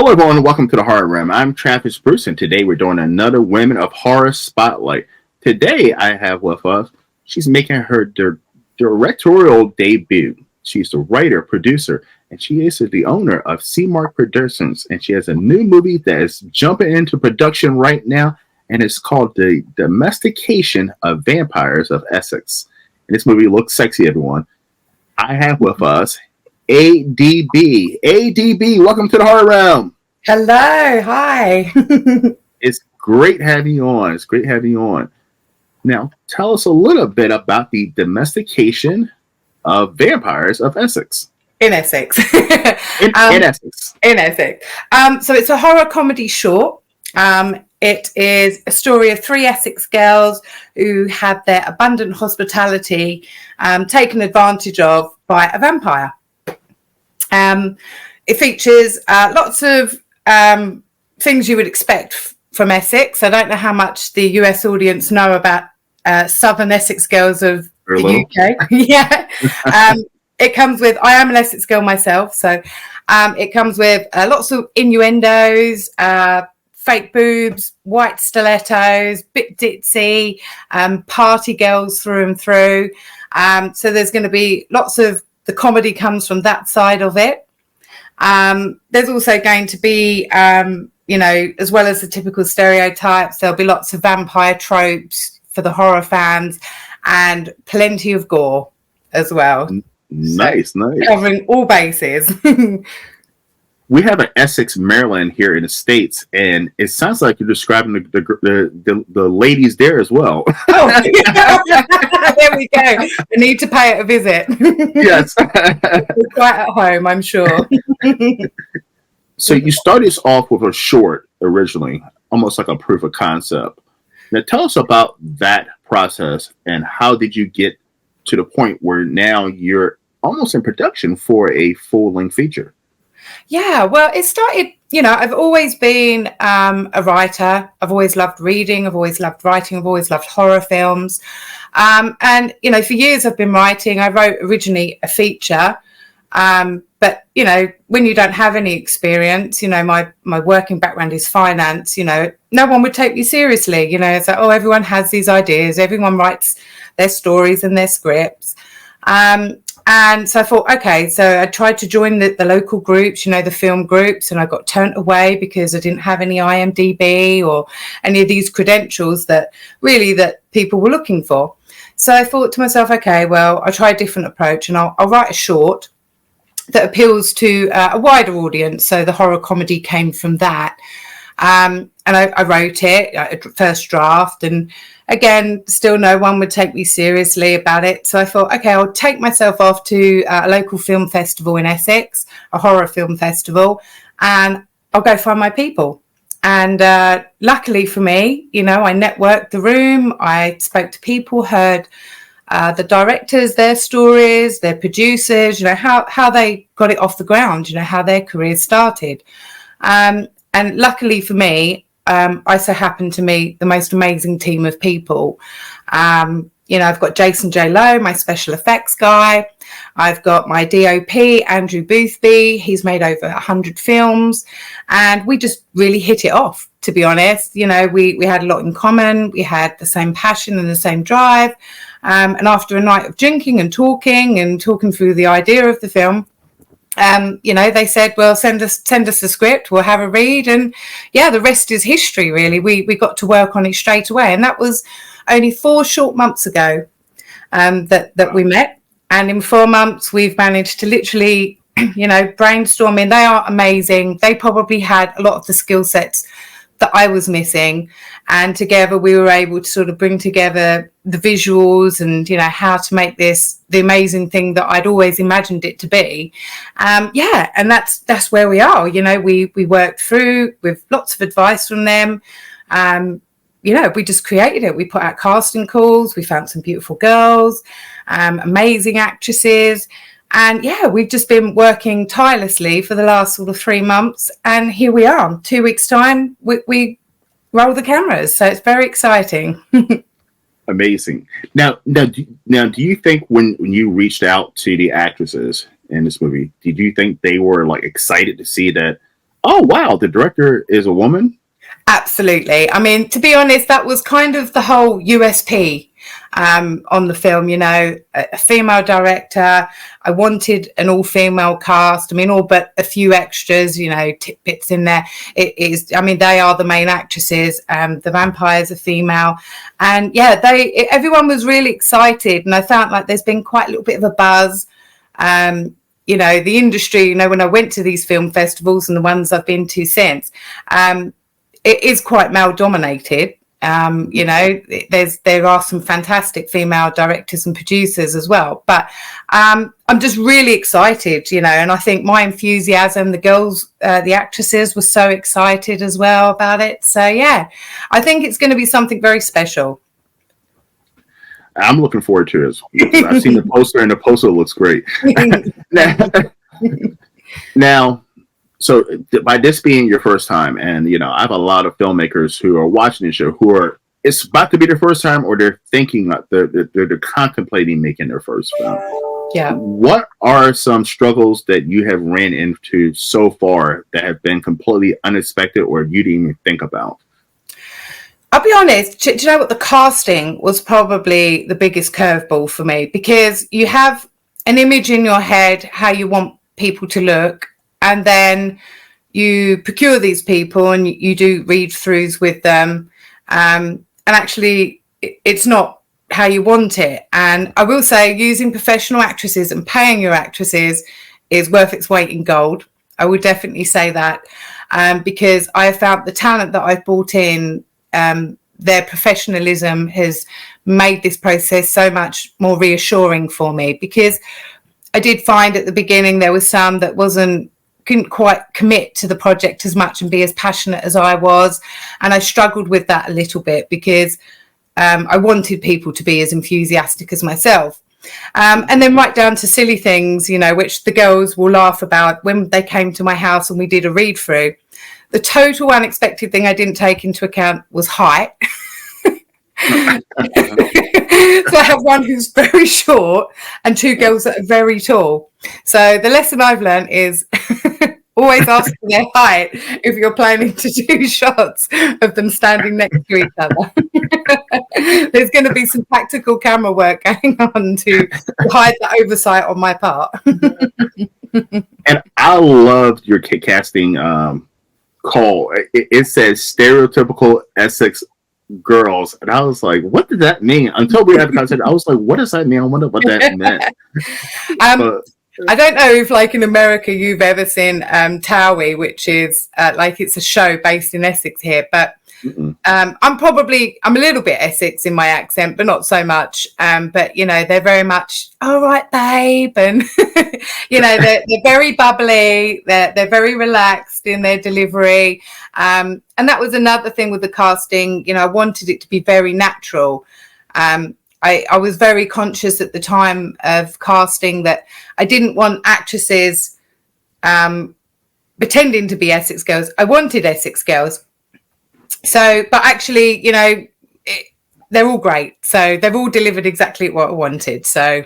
Hello, everyone, and welcome to the Horror Room. I'm Travis Bruce, and today we're doing another Women of Horror Spotlight. Today, I have with us, she's making her directorial debut. She's the writer, producer, and she is the owner of C-Mark Productions, and she has a new movie that is jumping into production right now, and it's called The Domestication of Vampires of Essex. And this movie looks sexy, everyone. I have with us ADB. ADB, welcome to the Horror Realm. Hello, hi. It's great having you on. It's great having you on. Now, tell us a little bit about the domestication of vampires of Essex. In Essex. In Essex. In Essex. So it's a horror comedy short. It is a story of three Essex girls who had their abundant hospitality taken advantage of by a vampire. It features lots of things you would expect from Essex. I don't know how much the US audience know about Southern Essex girls of the UK. Yeah. It comes with, I am an Essex girl myself, so it comes with lots of innuendos, fake boobs, white stilettos, bit ditzy, party girls through and through. So there's going to be lots of, the comedy comes from that side of it. There's also going to be, as well as the typical stereotypes, there'll be lots of vampire tropes for the horror fans and plenty of gore as well. Nice. Covering all bases. We have an Essex, Maryland here in the States, and it sounds like you're describing the ladies there as well. Oh, there we go. I need to pay it a visit. Yes. We're quite at home, I'm sure. So you started off with a short originally, almost like a proof of concept. Now tell us about that process and how did you get to the point where now you're almost in production for a full-length feature? Yeah, well, it started, I've always been a writer. I've always loved reading. I've always loved writing. I've always loved horror films. And, for years I've been writing. I wrote originally a feature. But, when you don't have any experience, my working background is finance, no one would take me seriously. It's like, oh, everyone has these ideas. Everyone writes their stories and their scripts. And so I thought, okay, so I tried to join the local groups, the film groups, and I got turned away because I didn't have any IMDb or any of these credentials that people were looking for. So I thought to myself, okay, well, I'll try a different approach and I'll write a short that appeals to a wider audience. So the horror comedy came from that. And I wrote it at first draft, and again, still no one would take me seriously about it. So I thought, okay, I'll take myself off to a local film festival in Essex, a horror film festival, and I'll go find my people. And luckily for me, I networked the room. I spoke to people, heard the directors, their stories, their producers, how they got it off the ground, how their careers started. And luckily for me, I so happened to meet the most amazing team of people. I've got Jason J. Lowe, my special effects guy. I've got my DOP, Andrew Boothby. He's made over 100 films. And we just really hit it off, to be honest. We had a lot in common. We had the same passion and the same drive. And after a night of drinking and talking through the idea of the film, they said, well, send us the script, we'll have a read, and the rest is history, really. We got to work on it straight away, and that was only 4 short months ago that we met, and in 4 months we've managed to literally brainstorm. And they are amazing. They probably had a lot of the skill sets that I was missing, and together we were able to sort of bring together the visuals and how to make this the amazing thing that I'd always imagined it to be. And that's where we are. We worked through with lots of advice from them. We just created it. We put out casting calls. We found some beautiful girls, amazing actresses. And we've just been working tirelessly for the last sort of 3 months. And here we are, 2 weeks' time, we roll the cameras. So it's very exciting. Amazing. Now, do you think when you reached out to the actresses in this movie, did you think they were like excited to see that, Oh wow, the director is a woman. Absolutely. I mean, to be honest, that was kind of the whole USP on the film. You know, a female director. I wanted an all-female cast. I mean, all but a few extras. You know, tidbits in there. It is. I mean, they are the main actresses. The vampires are female, and yeah, everyone was really excited, and I felt like there's been quite a little bit of a buzz. You know, the industry. You know, when I went to these film festivals and the ones I've been to since. It is quite male dominated. You know, there are some fantastic female directors and producers as well. But I'm just really excited, you know, and I think my enthusiasm, the girls, the actresses were so excited as well about it. So, yeah, I think it's going to be something very special. I'm looking forward to it. I've seen the poster, and the poster looks great. Now, so by this being your first time, and you know, I have a lot of filmmakers who are watching the show who are it's about to be their first time, or they're thinking they're contemplating making their first film. Yeah. What are some struggles that you have ran into so far that have been completely unexpected, or you didn't even think about? I'll be honest. Do you know what? The casting was probably the biggest curveball for me, because you have an image in your head how you want people to look. And then you procure these people and you do read-throughs with them. And actually, it's not how you want it. And I will say, using professional actresses and paying your actresses is worth its weight in gold. I would definitely say that, because I have found the talent that I've brought in, their professionalism has made this process so much more reassuring for me. Because I did find at the beginning there was some that couldn't quite commit to the project as much and be as passionate as I was. And I struggled with that a little bit, because I wanted people to be as enthusiastic as myself. And then right down to silly things, you know, which the girls will laugh about. When they came to my house and we did a read through, the total unexpected thing I didn't take into account was height. So I have one who's very short and two girls that are very tall. So the lesson I've learned is always ask for their height if you're planning to do shots of them standing next to each other. There's going to be some practical camera work going on to hide that oversight on my part. And I loved your casting call. It says stereotypical Essex girls, and I was like, what did that mean? Until we had the conversation, I was like, what does that mean? I wonder what that meant. I don't know if, like, in America you've ever seen Towie, which is like, it's a show based in Essex here, but I'm a little bit Essex in my accent, but not so much. But you know, they're very much, all right, babe, and you know, they're very bubbly. They're very relaxed in their delivery. And that was another thing with the casting. You know, I wanted it to be very natural. I was very conscious at the time of casting that I didn't want actresses pretending to be Essex girls. I wanted Essex girls. So, but actually, you know, they're all great. So they've all delivered exactly what I wanted. So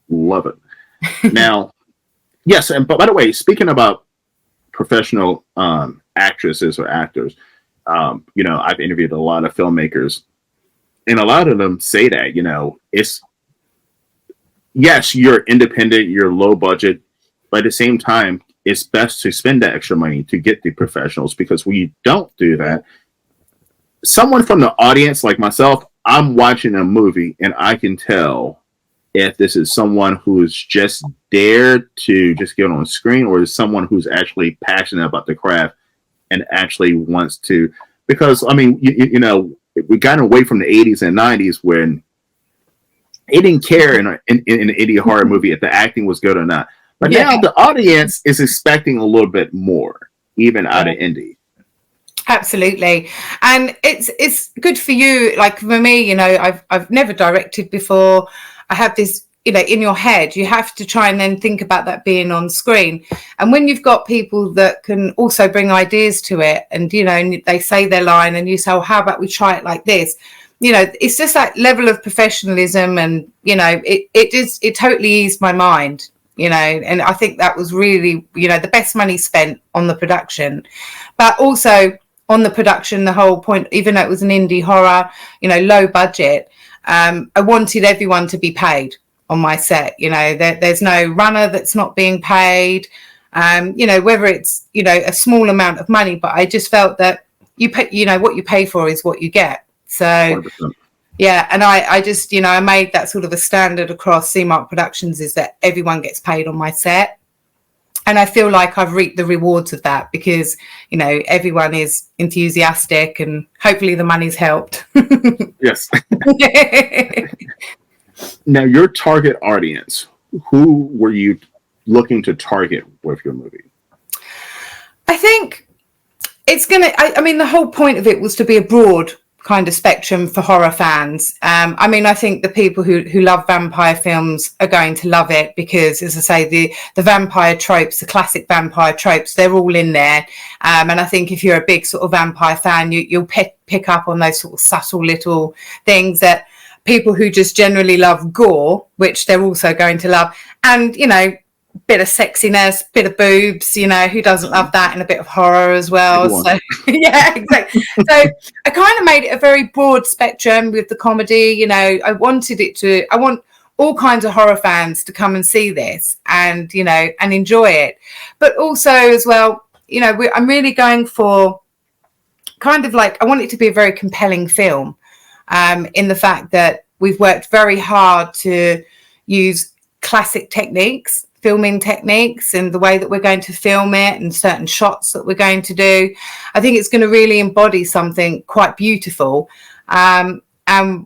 love it. Now, yes, and but by the way, speaking about professional actresses or actors, you know, I've interviewed a lot of filmmakers, and a lot of them say that, you know, it's, yes, you're independent, you're low budget, but at the same time, it's best to spend that extra money to get the professionals, because when you don't do that, someone from the audience like myself, I'm watching a movie and I can tell if this is someone who's just dared to just get on screen, or is someone who's actually passionate about the craft and actually wants to, because I mean, you know, we got away from the 80s and 90s when it didn't care in an indie horror movie if the acting was good or not. But now the audience is expecting a little bit more, even out of indie. Absolutely. And it's good for you. Like for me, you know, I've never directed before. I have this, you know, in your head, you have to try and then think about that being on screen. And when you've got people that can also bring ideas to it, and, you know, and they say their line and you say, oh, how about we try it like this? You know, it's just that level of professionalism, and, you know, it totally eased my mind. you know, and I think that was really, you know, the best money spent on the production. But also on the production, the whole point, even though it was an indie horror, you know, low budget, I wanted everyone to be paid on my set. You know, there's no runner that's not being paid, you know, whether it's, you know, a small amount of money, but I just felt that you pay, you know, what you pay for is what you get. So 100%. yeah, and I just, you know, I made that sort of a standard across C-Mark Productions, is that everyone gets paid on my set. And I feel like I've reaped the rewards of that because, you know, everyone is enthusiastic and hopefully the money's helped. Yes. Now, your target audience, who were you looking to target with your movie? I think it's going to, I mean, the whole point of it was to be a broad kind of spectrum for horror fans. I mean, I think the people who love vampire films are going to love it because, as I say, the vampire tropes, the classic vampire tropes, they're all in there. And I think if you're a big sort of vampire fan, you'll pick up on those sort of subtle little things that people who just generally love gore, which they're also going to love. And, you know, bit of sexiness, bit of boobs, you know, who doesn't love that, and a bit of horror as well. So yeah, exactly. So I kind of made it a very broad spectrum with the comedy. You know, I want all kinds of horror fans to come and see this and, you know, and enjoy it. But also as well, you know, I'm really going for kind of like, I want it to be a very compelling film, in the fact that we've worked very hard to use classic techniques, filming techniques, and the way that we're going to film it and certain shots that we're going to do. I think it's going to really embody something quite beautiful. And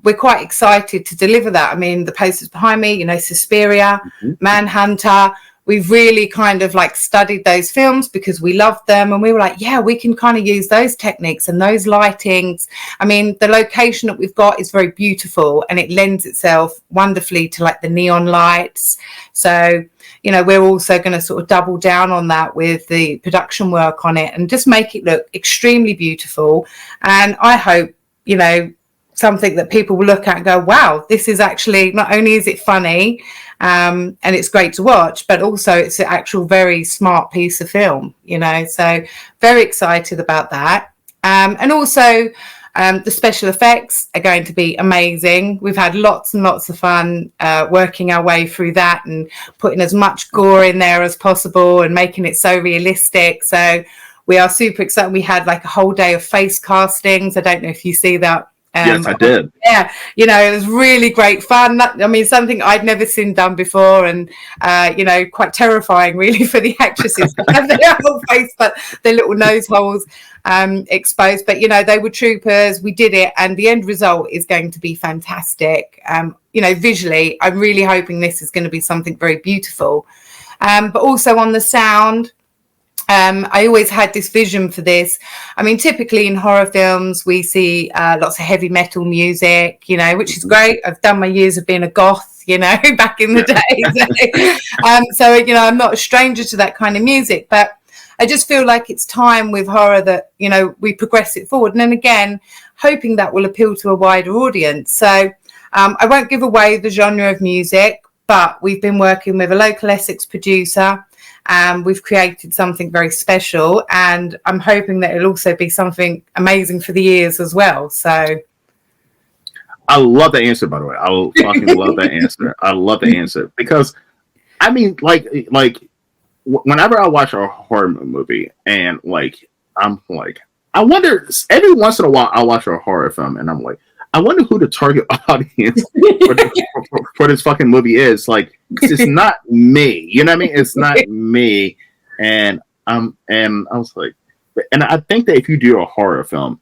we're quite excited to deliver that. I mean, the posters behind me, you know, Suspiria, Manhunter, we've really kind of like studied those films because we loved them. And we were like, yeah, we can kind of use those techniques and those lightings. I mean, the location that we've got is very beautiful and it lends itself wonderfully to like the neon lights. So, you know, we're also going to sort of double down on that with the production work on it and just make it look extremely beautiful. And I hope, you know, something that people will look at and go, wow, this is actually, not only is it funny, and it's great to watch, but also it's an actual very smart piece of film, you know. So very excited about that. And also the special effects are going to be amazing. We've had lots and lots of fun working our way through that and putting as much gore in there as possible and making it so realistic. So we are super excited. We had like a whole day of face castings. I don't know if you see that. Yes, I did. Yeah, you know, it was really great fun. I mean, something I'd never seen done before, and you know, quite terrifying really for the actresses to have their whole face, but their little nose holes exposed. But you know, they were troopers. We did it, and the end result is going to be fantastic. You know, visually, I'm really hoping this is going to be something very beautiful. But also on the sound. I always had this vision for this. I mean, typically in horror films, we see lots of heavy metal music, you know, which is great. I've done my years of being a goth, you know, back in the day. So, you know, I'm not a stranger to that kind of music, but I just feel like it's time with horror that, you know, we progress it forward. And then again, hoping that will appeal to a wider audience. So I won't give away the genre of music, but we've been working with a local Essex producer. We've created something very special, and I'm hoping that it'll also be something amazing for the ears as well. So I love the answer, by the way. I fucking love that answer. I love the answer because, I mean, like whenever I watch a horror movie and like, I'm like, I wonder, every once in a while I watch a horror film and I'm like, I wonder who the target audience for this fucking movie is. Like, it's not me. You know what I mean? It's not me. And I was like, and I think that if you do a horror film,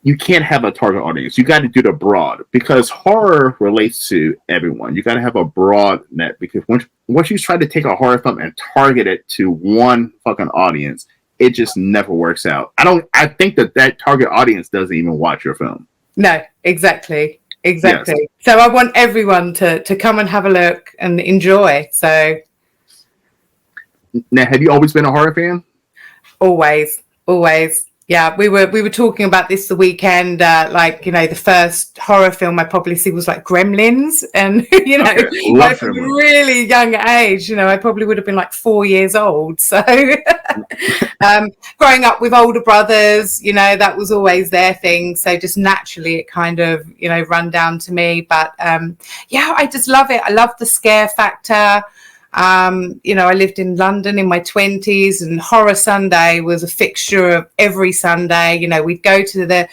you can't have a target audience. You got to do the broad because horror relates to everyone. You got to have a broad net because once you try to take a horror film and target it to one fucking audience, it just never works out. I think that target audience doesn't even watch your film. No, exactly. Yes. So I want everyone to come and have a look and enjoy. So now, have you always been a horror fan? Always. Yeah, we were talking about this the weekend. Like, you know, the first horror film I probably see was like Gremlins, and you know, Okay, like love from a Gremlins. really young age. You know, I probably would have been like 4 years old. So, growing up with older brothers, you know, that was always their thing. So just naturally, it kind of, you know, run down to me. But yeah, I just love it. I love the scare factor. You know, I lived in London in my 20s, and Horror Sunday was a fixture of every Sunday. You know, we'd go to the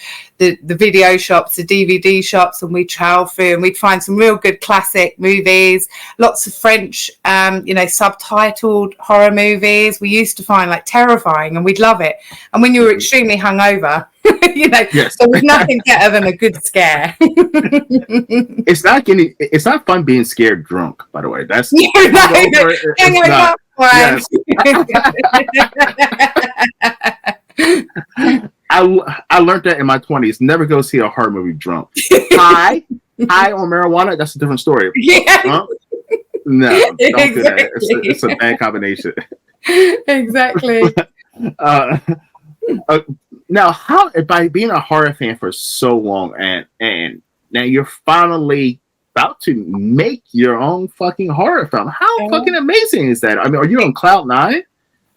video shops, the DVD shops, and we'd travel through and we'd find some real good classic movies, lots of French, you know, subtitled horror movies. We used to find like terrifying, and we'd love it. And when you were extremely hungover, you know, Yes. there was nothing better than a good scare. It's not fun being scared drunk, by the way. That's Yes. I learned that in my 20s. Never go see a horror movie drunk. High on marijuana, that's a different story. Yeah. Drunk? No, don't do that. It's a bad combination. Exactly. Uh, now, how by being a horror fan for so long, and now you're finally about to make your own fucking horror film. How fucking amazing is that? I mean, are you on cloud nine?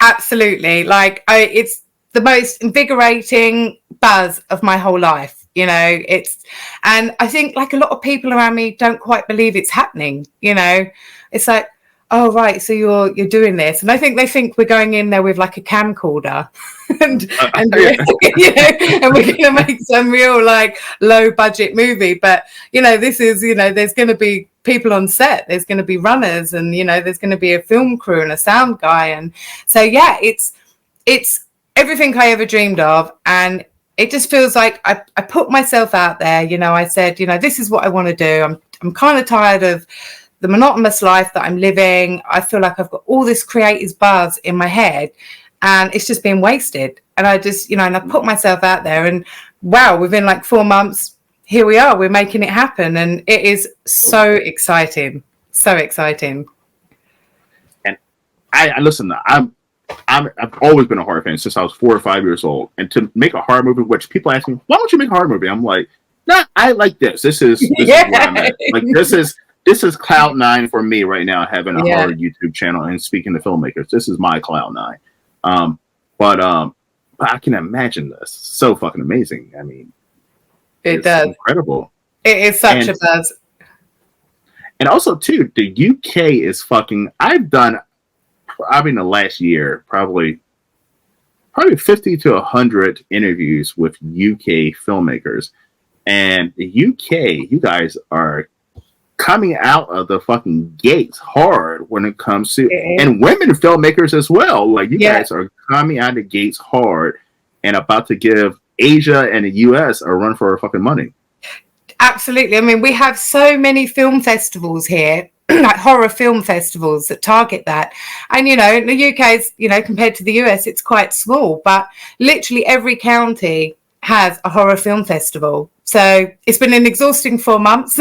Absolutely. Like, it's the most invigorating buzz of my whole life. You know, and I think like a lot of people around me don't quite believe it's happening. You know, it's like, oh right, so you're doing this, and I think they think we're going in there with like a camcorder, and you know, and we're going to make some real like low budget movie. But you know, this is, you know, there's going to be people on set, there's going to be runners, and you know, there's going to be a film crew and a sound guy, and so yeah, it's everything I ever dreamed of, and it just feels like I put myself out there. You know, I said, you know, this is what I want to do. I'm kind of tired of the monotonous life that I'm living. I feel like I've got all this creative buzz in my head and it's just being wasted. And I just, you know, and I put myself out there, and wow, within like 4 months, here we are, we're making it happen. And it is so exciting. So exciting. And I listen, I've always been a horror fan since I was 4 or 5 years old. And to make a horror movie, which people ask me, why don't you make a horror movie? I'm like, nah, I like this. This is where I'm at. Like, this is cloud nine for me right now, having a horror YouTube channel and speaking to filmmakers. This is my cloud nine. But I can imagine this. So fucking amazing. I mean, it does. Incredible. It is such a buzz. And also, too, the UK is fucking. I've done, I mean, the last year, probably 50 to 100 interviews with UK filmmakers. And the UK, you guys are coming out of the fucking gates hard when it comes to, and women filmmakers as well. Like, you guys are coming out of the gates hard and about to give Asia and the US a run for our fucking money. Absolutely. I mean, we have so many film festivals here, like horror film festivals that target that. And, you know, the UK is, you know, compared to the US, it's quite small, but literally every county has a horror film festival. So it's been an exhausting 4 months.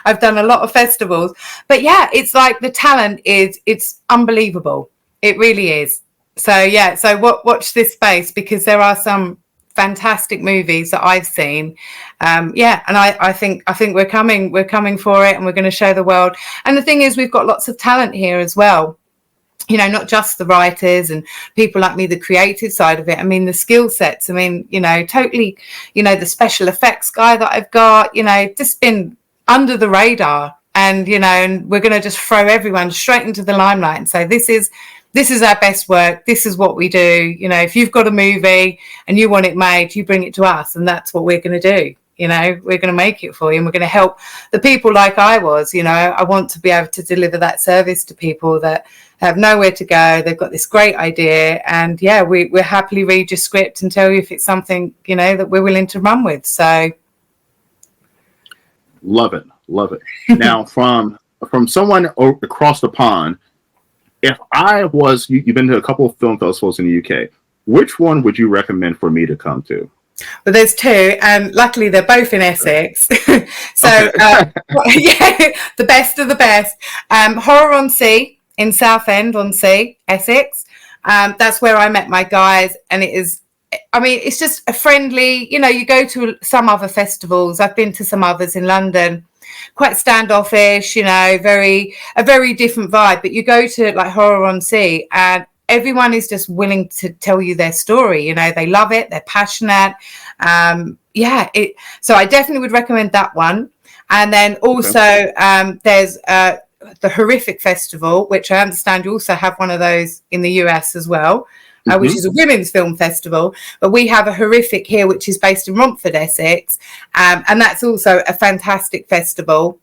I've done a lot of festivals, but yeah, it's like the talent it's unbelievable. It really is. So yeah, so watch this space, because there are some fantastic movies that I've seen. And I think we're coming for it, and we're going to show the world. And the thing is, we've got lots of talent here as well. You know, not just the writers and people like me, the creative side of it. I mean, the skill sets, I mean, you know, totally, you know, the special effects guy that I've got, you know, just been under the radar, and, you know, and we're going to just throw everyone straight into the limelight and say, this is our best work. This is what we do. You know, if you've got a movie and you want it made, you bring it to us, and that's what we're going to do. You know, we're going to make it for you, and we're going to help the people like I was. You know, I want to be able to deliver that service to people that have nowhere to go. They've got this great idea, and yeah, we'll happily read your script and tell you if it's something, you know, that we're willing to run with. So, love it. Now, from someone across the pond, if I was, you've been to a couple of film festivals in the UK, which one would you recommend for me to come to? Well, there's two, and luckily they're both in Essex. So, yeah, the best of the best. Horror on Sea in Southend on Sea, Essex. That's where I met my guys, and it is I mean, it's just a friendly, you know, you go to some other festivals. I've been to some others in London, quite standoffish, you know, a very different vibe. But you go to like Horror on Sea and everyone is just willing to tell you their story. You know, they love it. They're passionate. So I definitely would recommend that one. And then also there's the Horrific Festival, which I understand you also have one of those in the US as well, which is a women's film festival. But we have a Horrific here, which is based in Romford, Essex. And that's also a fantastic festival.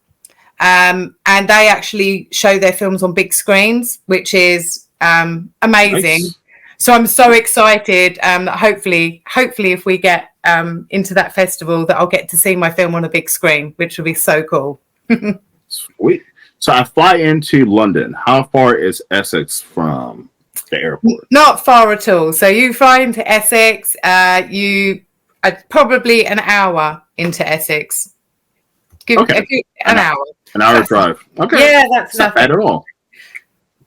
And they actually show their films on big screens, which is amazing. Nice. So I'm so excited that hopefully if we get into that festival, that I'll get to see my film on a big screen, which will be so cool. Sweet. So I fly into London. How far is Essex from the airport? Not far at all. So you fly into Essex, probably an hour into Essex. An hour. An hour drive. Okay. Yeah, that's not bad at all.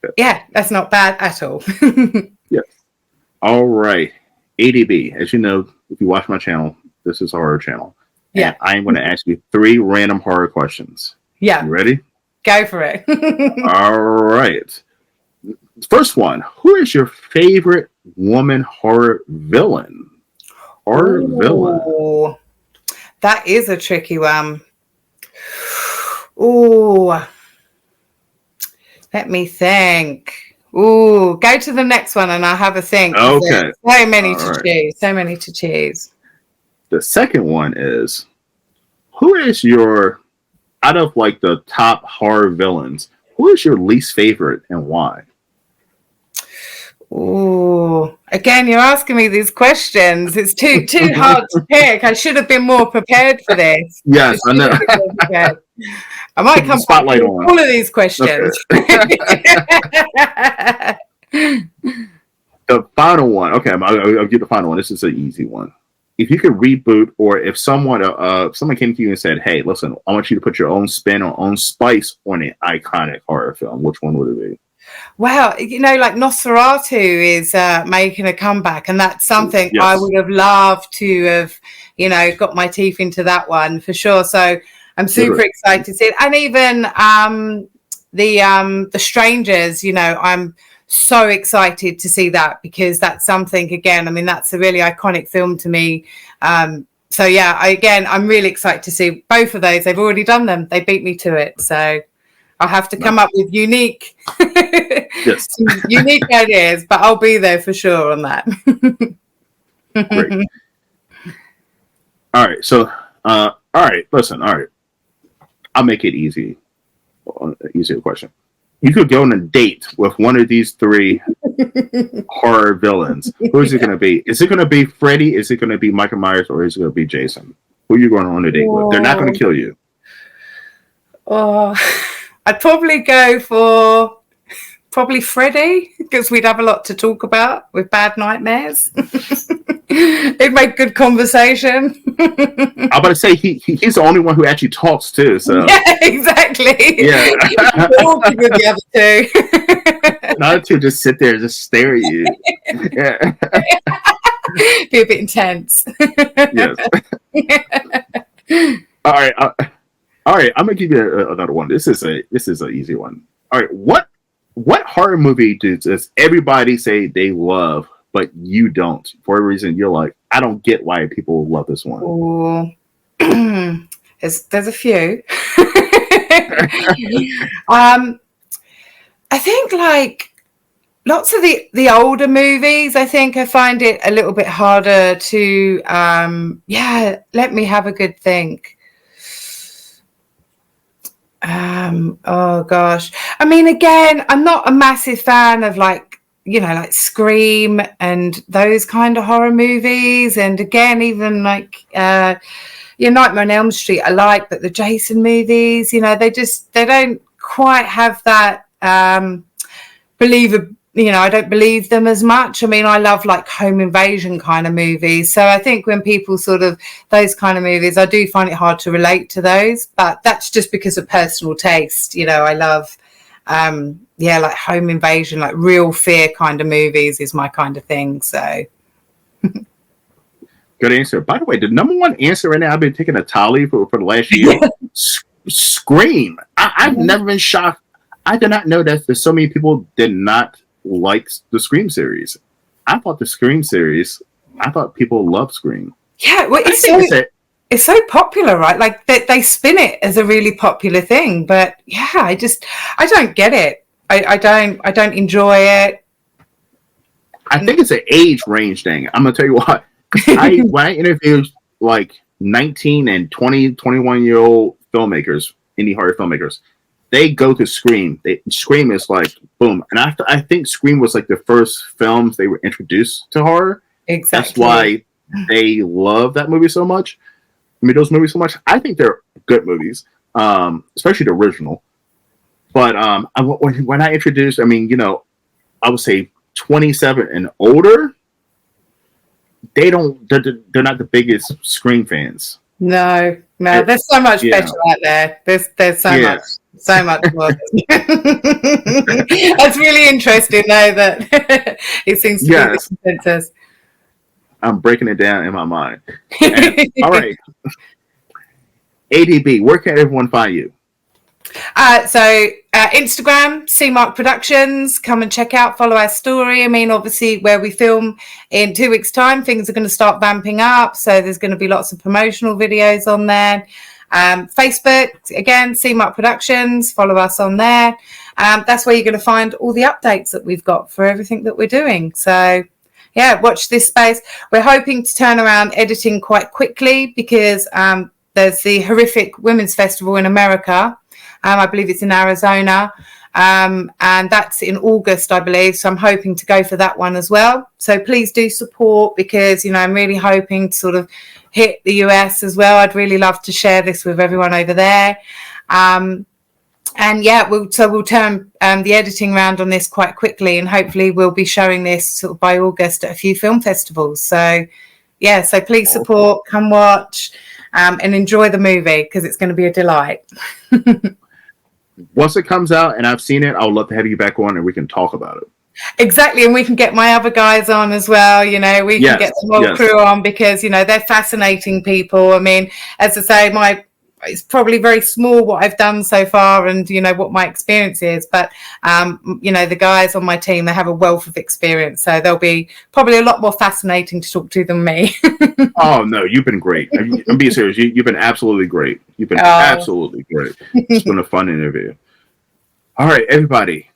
Okay. Yeah, that's not bad at all. Yes. All right. ADB, as you know, if you watch my channel, this is a horror channel. Yeah. And I am going to ask you 3 random horror questions. Yeah. You ready? Go for it. All right. First one. Who is your favorite woman horror villain? Villain. That is a tricky one. Ooh. Let me think. Ooh, go to the next one and I'll have a think. Okay. So many to choose. The second one is, who is your, out of like the top horror villains, who is your least favorite and why? Ooh, again, you're asking me these questions. It's too hard to pick. I should have been more prepared for this. Yes, I know. I might come spotlight on all of these questions. Okay. The final one. Okay, I'll give the final one. This is an easy one. If you could reboot, or if someone came to you and said, "Hey, listen, I want you to put your own spin or own spice on an iconic horror film," which one would it be? Well, you know, like Nosferatu is making a comeback, and that's something yes. I would have loved to have, you know, got my teeth into that one for sure. So I'm super excited to see it. And even the Strangers, you know, I'm so excited to see that because that's something, again, I mean, that's a really iconic film to me. So yeah, I'm really excited to see both of those. They've already done them. They beat me to it. So I'll have to come up with unique ideas, but I'll be there for sure on that. Great. All right. So, all right. Listen. All right. I'll make it easy. Easier question. You could go on a date with one of these 3 horror villains. Who is it going to be? Is it going to be Freddy? Is it going to be Michael Myers? Or is it going to be Jason? Who are you going on a date with? They're not going to kill you. Oh, I'd probably go for Freddy because we'd have a lot to talk about with bad nightmares. It'd make good conversation. I'm about to say he's the only one who actually talks too. So yeah, exactly. Yeah, talking with the other 2. The other 2 just sit there and just stare at you. Yeah, be a bit intense. Yes. All right. All right, I'm gonna give you another one. This is an easy one. All right, what horror movie does everybody say they love, but you don't? For a reason, you're like, I don't get why people love this one. Ooh. There's a few. I think like lots of the older movies. I think I find it a little bit harder to. Let me have a good think. Oh gosh. I mean, again, I'm not a massive fan of like, you know, like Scream and those kind of horror movies. And again, even like, Nightmare on Elm Street, I like, but the Jason movies, you know, they don't quite have that, I don't believe them as much. I mean, I love like home invasion kind of movies. So I think when people sort of those kind of movies, I do find it hard to relate to those. But that's just because of personal taste. You know, I love, like home invasion, like real fear kind of movies is my kind of thing. So. Good answer. By the way, the number one answer right now, I've been taking a tally for the last year. Scream. I've never been shocked. I did not know that there's so many people did not like the Scream series. I thought the Scream series, I thought people loved Scream. Yeah, well, it's so popular, right? Like they spin it as a really popular thing, but yeah, I don't get it. I don't enjoy it. I think it's an age range thing. I'm gonna tell you why. When I interviewed like 19 and 20, 21-year-old filmmakers, indie horror filmmakers, they go to Scream. Scream is like boom, and I think Scream was like the first films they were introduced to horror. Exactly. That's why they love that movie so much. I mean, those movies so much. I think they're good movies, especially the original. But when I introduced, I mean, I would say 27 and older, they're not the biggest Scream fans. No, there's so much better out there. There's so much more. That's really interesting, though, that it seems to be the consensus. I'm breaking it down in my mind. And, all right. ADB, where can everyone find you? So Instagram, CMark Productions. Come and check out, follow our story. I mean, obviously, where we film in 2 weeks' time, things are going to start vamping up. So there's going to be lots of promotional videos on there. Facebook, again, CMark Productions. Follow us on there. That's where you're going to find all the updates that we've got for everything that we're doing. So yeah, watch this space. We're hoping to turn around editing quite quickly because there's the horrific Women's Festival in America. I believe it's in Arizona. And that's in August, I believe. So I'm hoping to go for that one as well. So please do support because, I'm really hoping to sort of hit the US as well. I'd really love to share this with everyone over there. And yeah, we'll turn the editing round on this quite quickly, and hopefully we'll be showing this sort of by August at a few film festivals. So yeah, so please support, come watch, and enjoy the movie because it's going to be a delight. Once it comes out and I've seen it, I would love to have you back on and we can talk about it. Exactly, and we can get my other guys on as well. We can get the whole crew on because they're fascinating people. I mean, as I say, it's probably very small what I've done so far and what my experience is, but the guys on my team, they have a wealth of experience, so they'll be probably a lot more fascinating to talk to than me. Oh no, you've been great. I'm being serious. You've been absolutely great. You've been absolutely great. It's been a fun interview. All right, everybody,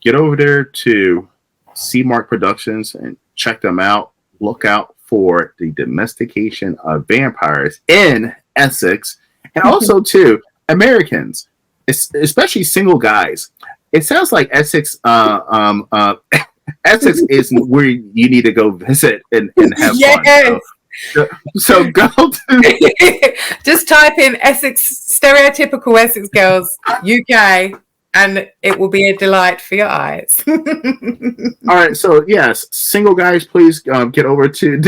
get over there to CMark Productions and check them out. Look out for the domestication of vampires in Essex. And also, too, Americans, especially single guys. It sounds like Essex. Essex is where you need to go visit and have fun. So go to. Just type in Essex, stereotypical Essex girls, UK, and it will be a delight for your eyes. All right. So yes, single guys, please get over to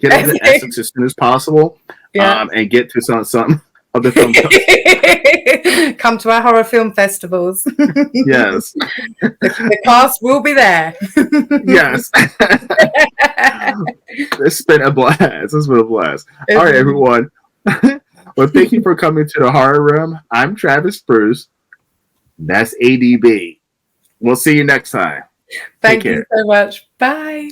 Essex as soon as possible, and get to some. Of the film. Come to our horror film festivals. Yes. The cast will be there. Yes. It's been a blast. All right, everyone. Well, thank you for coming to the Horror Room. I'm Travis Bruce. That's ADB. We'll see you next time. Thank you so much. Bye.